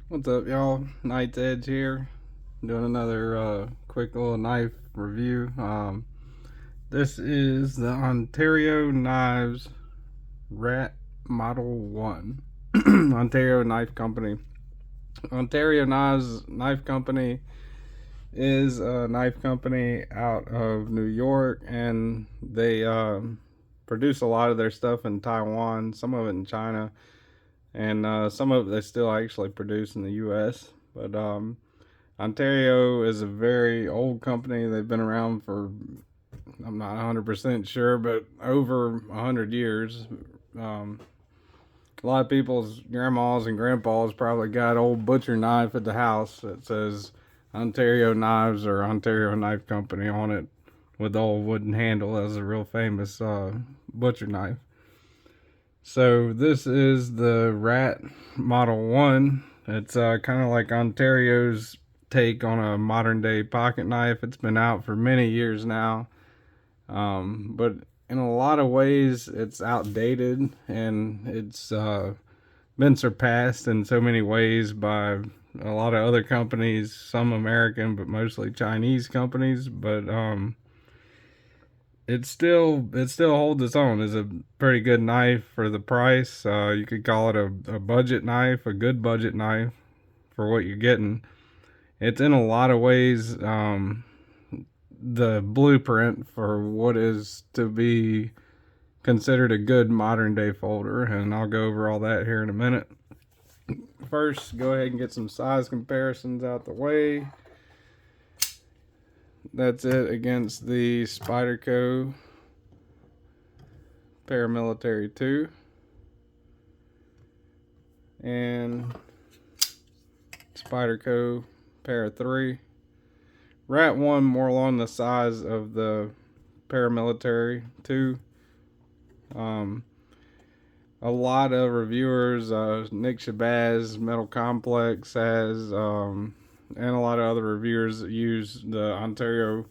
What's up, y'all? Knight's Edge here, doing another quick little knife review. This is the Ontario Knives Rat Model 1. Ontario Knife Company. Ontario Knife Company is a knife company out of New York, and they produce a lot of their stuff in Taiwan, some of it in China, and some of it they still actually produce in the U.S. But Ontario is a very old company. They've been around for, I'm not 100% sure, but over 100 years. Um, a lot of people's grandmas and grandpas probably got old butcher knife at the house that says Ontario Knives or Ontario Knife Company on it with the old wooden handle. That's a real famous butcher knife. So this is the Rat Model 1. It's kind of like Ontario's take on a modern day pocket knife. It's been out for many years now, but in a lot of ways it's outdated, and it's been surpassed in so many ways by a lot of other companies, some American but mostly Chinese companies. But it still holds its own. It's a pretty good knife for the price. You could call it a budget knife, a good budget knife for what you're getting. It's in a lot of ways the blueprint for what is to be considered a good modern day folder, and I'll go over all that here in a minute. First, go ahead and get some size comparisons out the way. That's it against the Spyderco Paramilitary 2 and Spyderco Para 3. Rat 1 more along the size of the Paramilitary 2. A lot of reviewers, Nick Shabazz, Metal Complex has, and a lot of other reviewers use the Ontario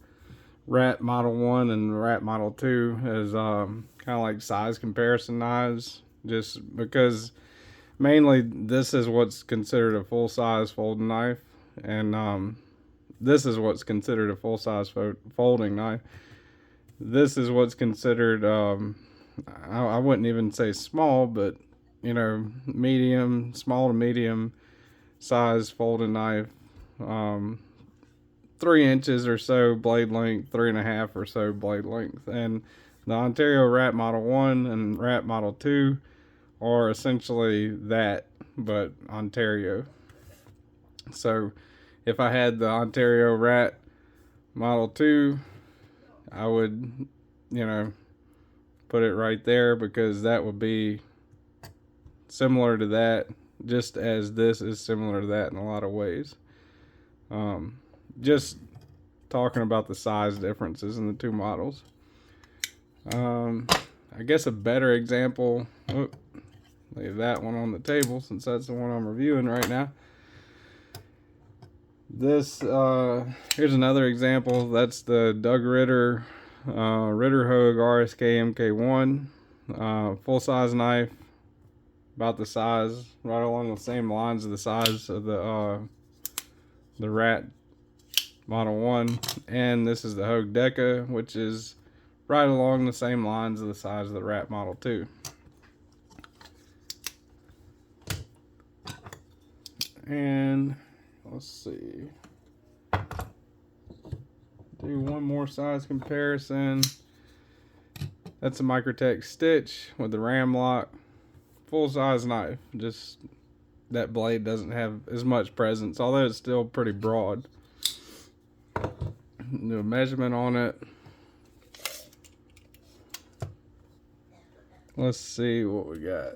Rat Model 1 and Rat Model 2 as kind of like size comparison knives, just because mainly this is what's considered a full size folding knife, and this is what's considered a full size folding knife. This is what's considered, I wouldn't even say small, but medium, small to medium size folding knife. 3 inches or so blade length, 3.5 or so blade length. And the Ontario Rat Model 1 and Rat Model 2 are essentially that, but Ontario. So if I had the Ontario Rat Model 2, I would, put it right there, because that would be similar to that, just as this is similar to that in a lot of ways. Just talking about the size differences in the two models. I guess a better example, leave that one on the table since that's the one I'm reviewing right now. This, here's another example. That's the Doug Ritter Ritterhogue RSK MK1, full size knife, about the size, right along the same lines of the size of the Rat Model 1, and this is the Hogue Deca, which is right along the same lines of the size of the Rat Model 2. And let's see, do one more size comparison. That's a Microtech Stitch with the ram lock, full size knife. Just that blade doesn't have as much presence, although it's still pretty broad. Do a measurement on it. Let's see what we got.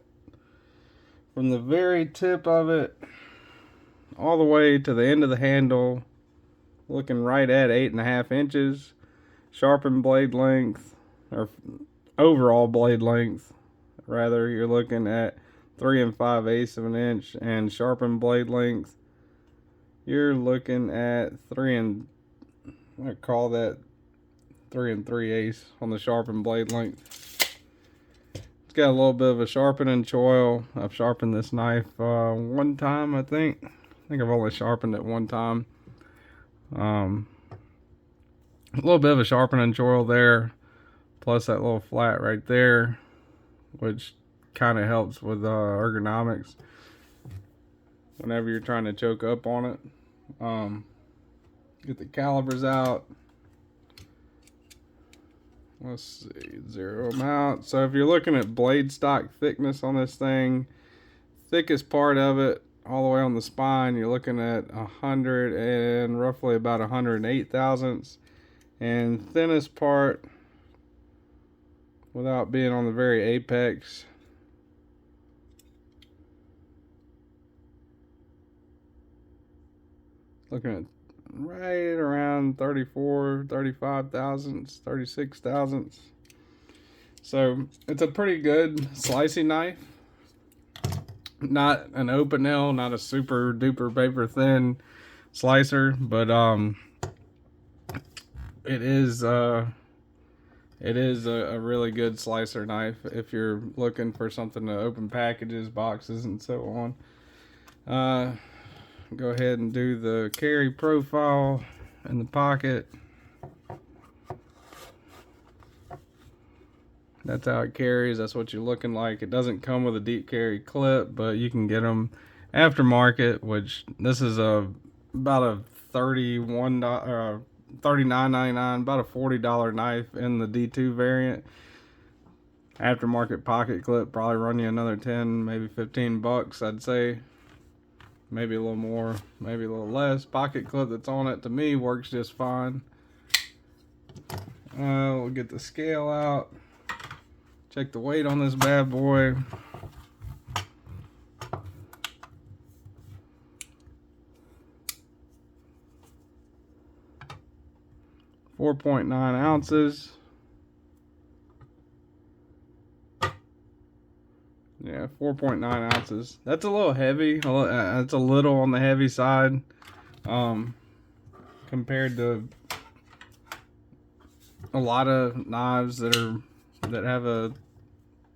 From the very tip of it all the way to the end of the handle, looking right at 8.5 inches. Sharpened blade length, or overall blade length, rather, you're looking at 3 5/8 of an inch, and sharpened blade length, you're looking at I call that 3 3/8 on the sharpened blade length. It's got a little bit of a sharpening choil. I've sharpened this knife one time, I think. think I've only sharpened it one time. A little bit of a sharpening choil there, plus that little flat right there, which kind of helps with ergonomics whenever you're trying to choke up on it. Get the calipers out. Let's see, zero them out. So if you're looking at blade stock thickness on this thing, thickest part of it all the way on the spine, you're looking at 100 and roughly about 108 thousandths. And thinnest part, without being on the very apex, looking at right around 34, 35 thousandths, 36 thousandths. So it's a pretty good slicing knife. Not an Opinel, not a super duper paper thin slicer, but it is a really good slicer knife if you're looking for something to open packages, boxes, and so on. Go ahead and do the carry profile in the pocket. That's how it carries. That's what you're looking like. It doesn't come with a deep carry clip, but you can get them aftermarket, which this is about a $39.99, about a $40 knife in the D2 variant. Aftermarket pocket clip probably run you another 10, maybe 15 bucks, I'd say. Maybe a little more, maybe a little less. Pocket clip that's on it, to me, works just fine. We'll get the scale out. Check the weight on this bad boy. .9 ounces. Yeah, 4.9 ounces. That's a little heavy. That's a little on the heavy side compared to a lot of knives that have a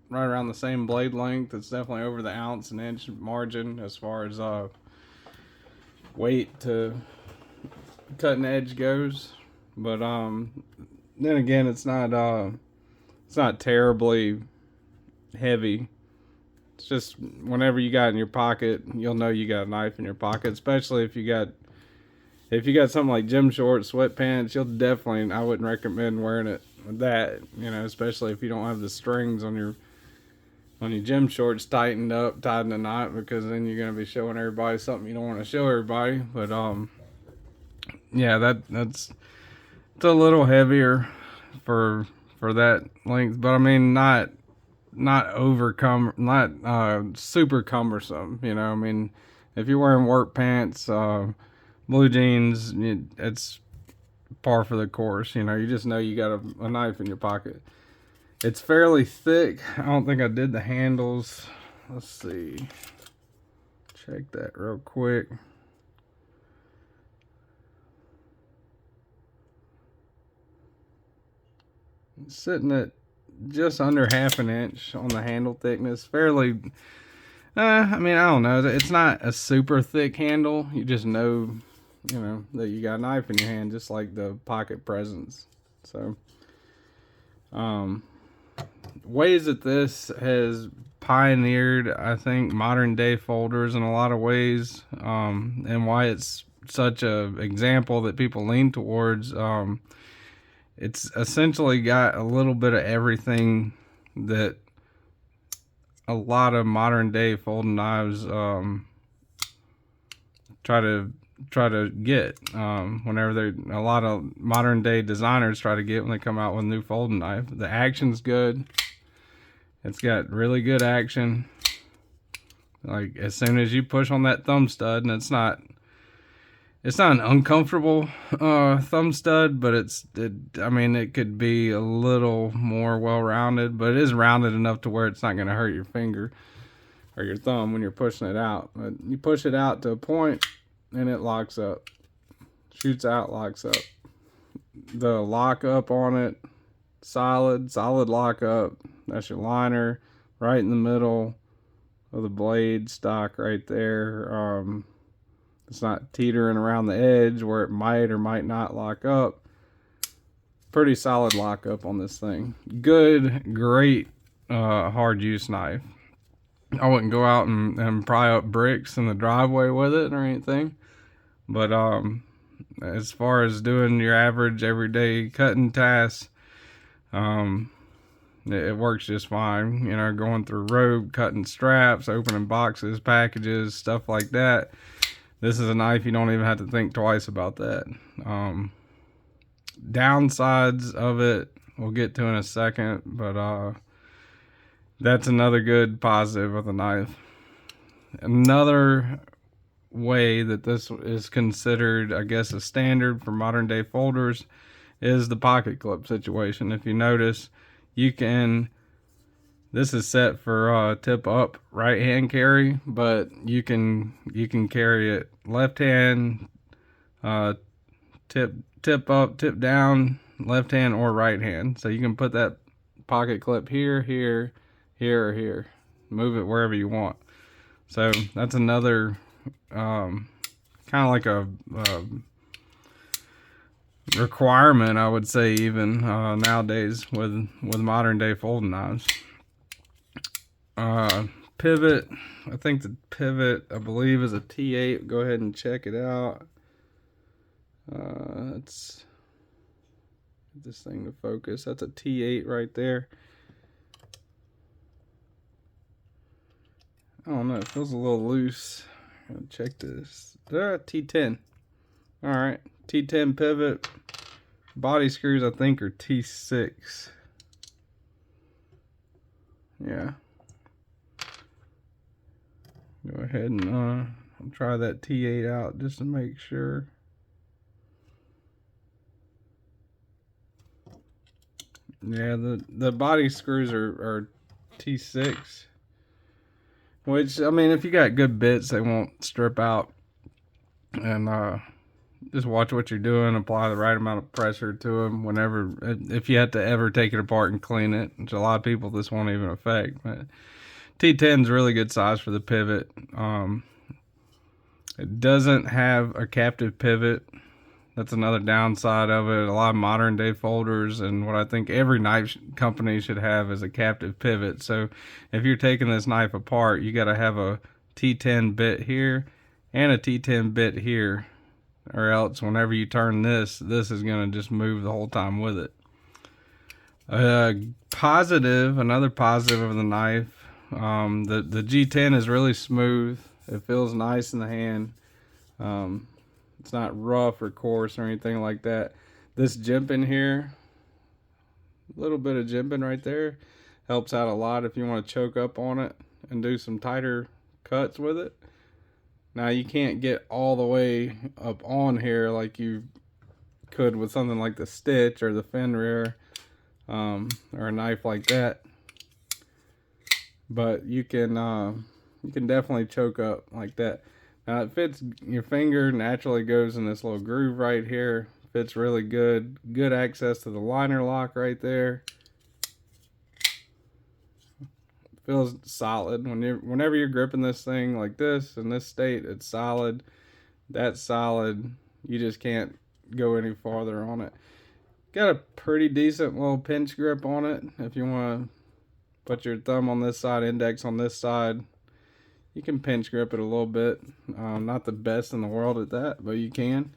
right around the same blade length. It's definitely over the ounce and inch margin as far as weight to cutting edge goes. But then again, it's not terribly heavy. It's just whenever you got in your pocket, you'll know you got a knife in your pocket. Especially if you got something like gym shorts, sweatpants, you'll definitely, I wouldn't recommend wearing it with that. You know, especially if you don't have the strings on your gym shorts tightened up, tied in a knot, because then you're gonna be showing everybody something you don't want to show everybody. But yeah, it's a little heavier for that length, but I mean not super cumbersome, you know. I mean, if you're wearing work pants, blue jeans, it's par for the course, you know. You just know you got a knife in your pocket. It's fairly thick. I don't think I did the handles. Let's see, check that real quick. It's sitting at just under half an inch on the handle thickness. Fairly, I mean, I don't know. It's not a super thick handle. You just know, you know, that you got a knife in your hand, just like the pocket presence. So, ways that this has pioneered, I think, modern day folders in a lot of ways, and why it's such a example that people lean towards. It's essentially got a little bit of everything that a lot of modern day folding knives try to get whenever a lot of modern day designers try to get when they come out with a new folding knife. The action's good. It's got really good action. Like, as soon as you push on that thumb stud, and it's not an uncomfortable thumb stud, but I mean, it could be a little more well-rounded, but it is rounded enough to where it's not going to hurt your finger or your thumb when you're pushing it out. But you push it out to a point, and it locks up. Shoots out, locks up. The lock up on it, solid lock up. That's your liner right in the middle of the blade stock right there. It's not teetering around the edge where it might or might not lock up. Pretty solid lockup on this thing. Good, great hard use knife. I wouldn't go out and pry up bricks in the driveway with it or anything, but as far as doing your average everyday cutting tasks, it works just fine. You know, going through rope, cutting straps, opening boxes, packages, stuff like that. This is a knife you don't even have to think twice about that. Downsides of it we'll get to in a second, but that's another good positive of the knife. Another way that this is considered, I guess, a standard for modern day folders is the pocket clip situation. If you notice, you can, this is set for tip up right hand carry, but you can carry it left hand, tip up, tip down, left hand or right hand. So you can put that pocket clip here, or here. Move it wherever you want. So that's another kind of like a requirement, I would say, even nowadays with modern day folding knives. Pivot, I think the pivot, I believe, is a T8. Go ahead and check it out. Let's get this thing to focus. That's a T8 right there. I don't know, it feels a little loose. Check this. T10. Alright, T10 pivot. Body screws, I think, are T6. Yeah. Go ahead and try that T8 out just to make sure. Yeah, the body screws are T6. Which, I mean, if you got good bits, they won't strip out. And just watch what you're doing. Apply the right amount of pressure to them whenever, if you have to ever take it apart and clean it. Which a lot of people this won't even affect. But T10 is really good size for the pivot. It doesn't have a captive pivot. That's another downside of it. A lot of modern day folders, and what I think every knife company should have, is a captive pivot. So if you're taking this knife apart, you got to have a T10 bit here and a T10 bit here, or else whenever you turn this is going to just move the whole time with it. Another positive of the knife, the G10 is really smooth. It feels nice in the hand. It's not rough or coarse or anything like that. This jimping here, a little bit of jimping right there, helps out a lot if you want to choke up on it and do some tighter cuts with it. Now, you can't get all the way up on here like you could with something like the Stitch or the Fenrir, or a knife like that. But you can definitely choke up like that. Now it fits, your finger naturally goes in this little groove right here. Fits really good. Good access to the liner lock right there. Feels solid. Whenever you're gripping this thing like this, in this state, it's solid. That's solid. You just can't go any farther on it. Got a pretty decent little pinch grip on it. If you want to put your thumb on this side, index on this side, you can pinch grip it a little bit. Not the best in the world at that, but you can.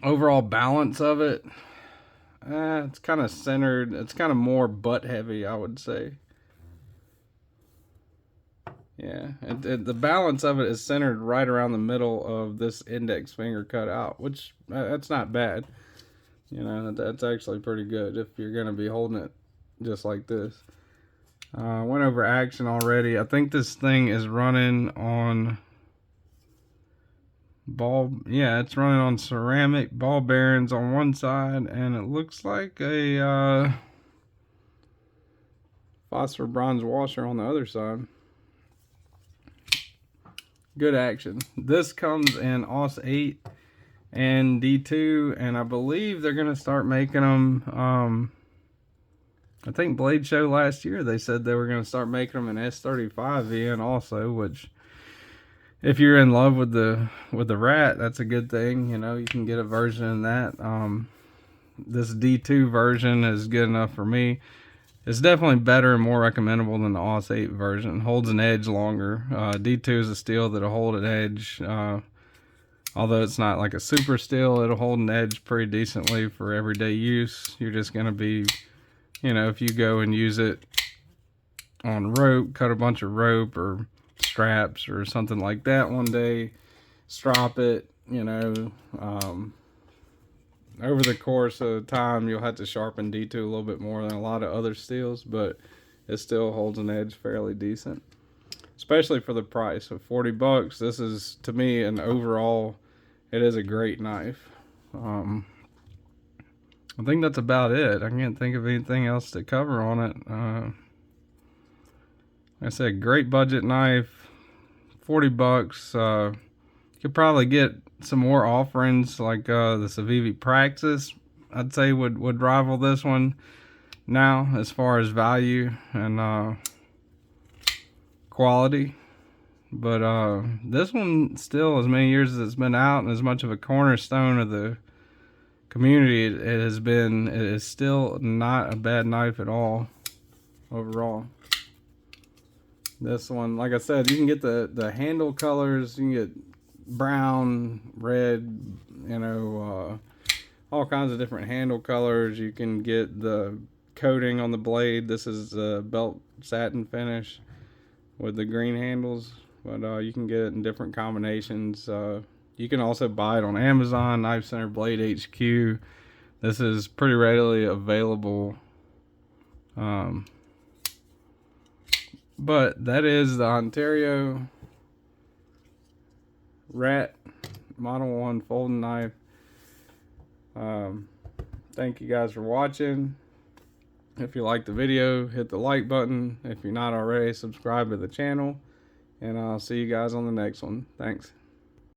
Overall balance of it, it's kind of centered. It's kind of more butt heavy, I would say. Yeah, the balance of it is centered right around the middle of this index finger cut out, which that's not bad. You know, that's actually pretty good if you're going to be holding it just like this. Went over action already. I think this thing is running on it's running on ceramic ball bearings on one side, and it looks like a phosphor bronze washer on the other side. Good action. This comes in AUS 8 and D2, and I believe they're going to start making them, I think Blade Show last year, they said they were going to start making them in S35 VN also, which if you're in love with the Rat, that's a good thing. You know, you can get a version of that. This D2 version is good enough for me. It's definitely better and more recommendable than the AUS 8 version. Holds an edge longer. D2 is a steel that'll hold an edge. Although it's not like a super steel, it'll hold an edge pretty decently for everyday use. You're just going to be, you know, if you go and use it on rope, cut a bunch of rope or straps or something like that one day, strop it, you know, over the course of time, you'll have to sharpen D2 a little bit more than a lot of other steels, but it still holds an edge fairly decent, especially for the price of $40. This is, to me, an overall, it is a great knife. I think that's about it. I can't think of anything else to cover on it. Like I said, great budget knife, $40. You could probably get some more offerings like the Civivi Praxis. I'd say would rival this one now as far as value and quality. But this one still, as many years as it's been out and as much of a cornerstone of the community it has been, it is still not a bad knife at all overall. This one, like I said, you can get the handle colors. You can get brown, red, you know, all kinds of different handle colors. You can get the coating on the blade. This is a belt satin finish with the green handles, but you can get it in different combinations. You can also buy it on Amazon, Knife Center, Blade HQ. This is pretty readily available. But that is the Ontario Rat Model 1 folding knife. Thank you guys for watching. If you liked the video, hit the like button. If you're not already, subscribe to the channel. And I'll see you guys on the next one. Thanks.